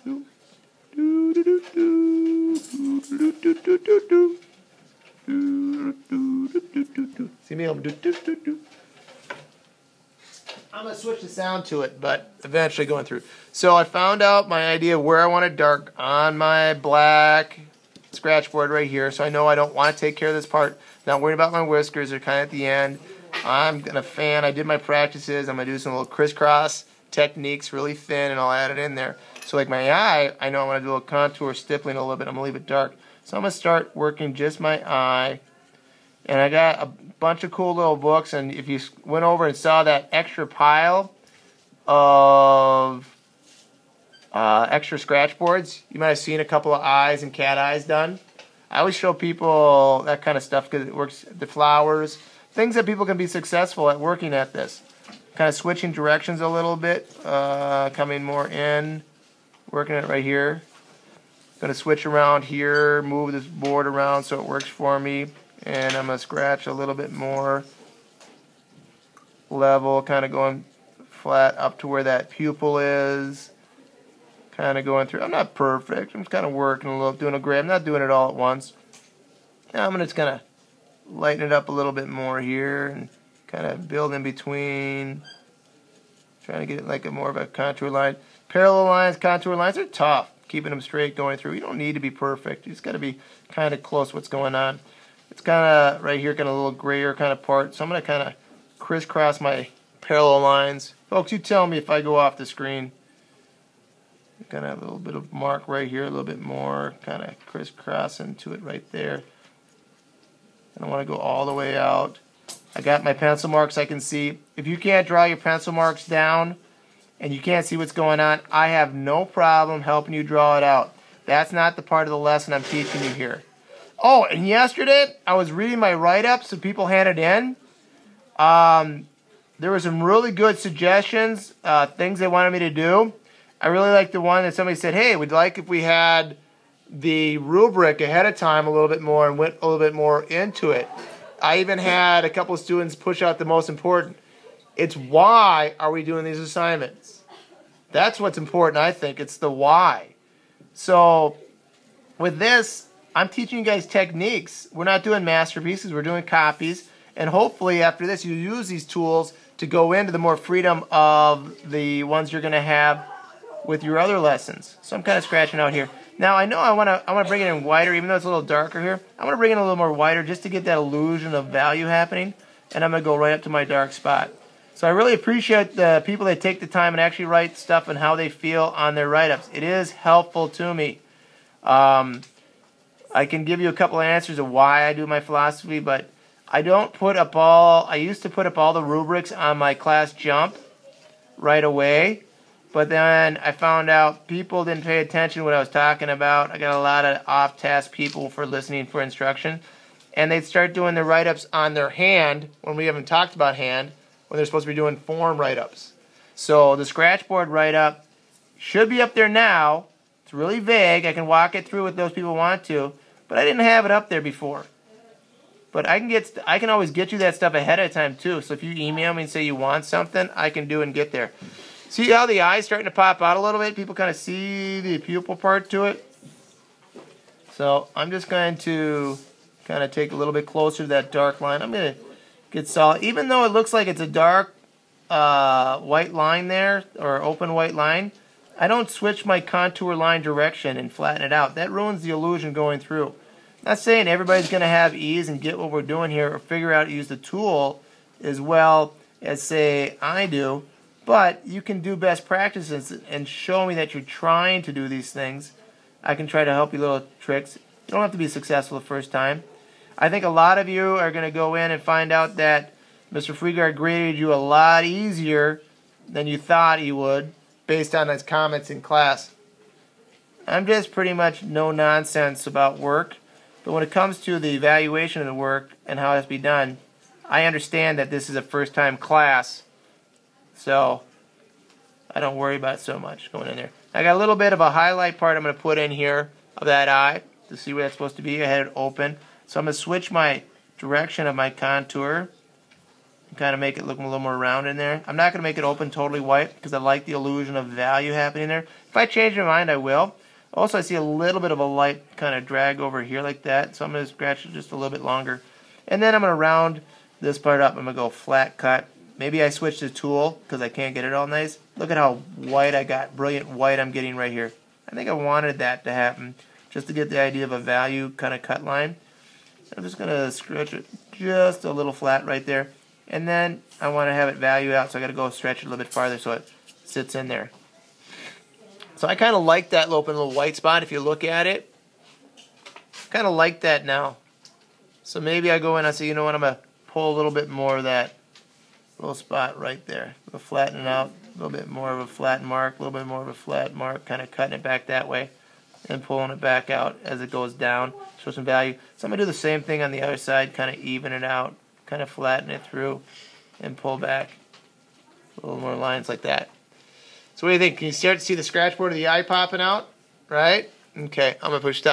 See me? I'm going to switch the sound to it, but eventually going through. So I found out my idea where I wanted dark on my black scratch board right here. So I know I don't want to take care of this part. Not worrying about my whiskers. They're kind of at the end. I'm going to fan. I did my practices. I'm going to do some little crisscross techniques, really thin, and I'll add it in there. So like my eye, I know I want to do a little contour, stippling a little bit. I'm going to leave it dark. So I'm going to start working just my eye. And I got a bunch of cool little books, and if you went over and saw that extra pile of extra scratch boards, you might have seen a couple of eyes and cat eyes done. I always show people that kind of stuff because it works, the flowers, things that people can be successful at working at this. Kind of switching directions a little bit, coming more in, working it right here. Going to switch around here, move this board around so it works for me. And I'm going to scratch a little bit more level, kind of going flat up to where that pupil is. Kind of going through. I'm not perfect. I'm just kind of working a little, doing a gray. I'm not doing it all at once. Now I'm going to just kind of lighten it up a little bit more here and kind of build in between. Trying to get it like a more of a contour line. Parallel lines, contour lines are tough. Keeping them straight going through. You don't need to be perfect. You just got to be kind of close what's going on. It's kind of right here, kind of a little grayer kind of part. So I'm going to kind of crisscross my parallel lines. Folks, you tell me if I go off the screen. Kind of have a little bit of mark right here, a little bit more, kind of crisscross into it right there. I don't want to go all the way out. I got my pencil marks I can see. If you can't draw your pencil marks down and you can't see what's going on, I have no problem helping you draw it out. That's not the part of the lesson I'm teaching you here. Oh, and yesterday I was reading my write-ups that people handed in. There were some really good suggestions, things they wanted me to do. I really liked the one that somebody said, hey, we'd like if we had the rubric ahead of time a little bit more and went a little bit more into it. I even had a couple of students push out the most important. It's why are we doing these assignments? That's what's important, I think. It's the why. So with this, I'm teaching you guys techniques. We're not doing masterpieces. We're doing copies. And hopefully after this, you use these tools to go into the more freedom of the ones you're going to have with your other lessons. So I'm kind of scratching out here. Now I know I want to bring it in whiter, even though it's a little darker here. I want to bring it in a little more whiter just to get that illusion of value happening. And I'm going to go right up to my dark spot. So I really appreciate the people that take the time and actually write stuff and how they feel on their write-ups. It is helpful to me. I can give you a couple of answers of why I do my philosophy, but I don't put up all, I used to put up all the rubrics on my class jump right away, but then I found out people didn't pay attention to what I was talking about. I got a lot of off-task people for listening for instruction, and they'd start doing their write-ups on their hand when we haven't talked about hand, when they're supposed to be doing form write-ups. So the scratchboard write-up should be up there now. It's really vague. I can walk it through if those people want to, but I didn't have it up there before. But I can always get you that stuff ahead of time too. So if you email me and say you want something, I can do and get there. See how the eye's starting to pop out a little bit? People kind of see the pupil part to it. So I'm just going to kind of take a little bit closer to that dark line. I'm going to get solid. Even though it looks like it's a dark white line there, or open white line, I don't switch my contour line direction and flatten it out. That ruins the illusion going through. Not saying everybody's going to have ease and get what we're doing here or figure out how to use the tool as well as, say, I do, but you can do best practices and show me that you're trying to do these things. I can try to help you little tricks. You don't have to be successful the first time. I think a lot of you are going to go in and find out that Mr. Freegard graded you a lot easier than you thought he would based on his comments in class. I'm just pretty much no nonsense about work. But when it comes to the evaluation of the work and how it has to be done, I understand that this is a first-time class, so I don't worry about it so much going in there. I got a little bit of a highlight part I'm going to put in here of that eye to see where that's supposed to be. I had it open. So I'm going to switch my direction of my contour. kind of make it look a little more round in there. I'm not going to make it open totally white because I like the illusion of value happening there. If I change my mind, I will. Also, I see a little bit of a light kind of drag over here like that, so I'm going to scratch it just a little bit longer. And then I'm going to round this part up. I'm going to go flat cut. Maybe I switch the tool because I can't get it all nice. Look at how white I got, brilliant white I'm getting right here. I think I wanted that to happen just to get the idea of a value kind of cut line. I'm just going to stretch it just a little flat right there. And then I want to have it value out, so I got to go stretch it a little bit farther so it sits in there. So I kind of like that open little white spot if you look at it. Kind of like that now. So maybe I go in and I say, you know what, I'm going to pull a little bit more of that little spot right there. We'll flatten it out, a little bit more of a flat mark, a little bit more of a flat mark, kind of cutting it back that way and pulling it back out as it goes down. Show some value. So I'm going to do the same thing on the other side, kind of even it out, kind of flatten it through and pull back a little more lines like that. So what do you think? Can you start to see the scratch board of the eye popping out? Right? Okay, I'm going to push stop.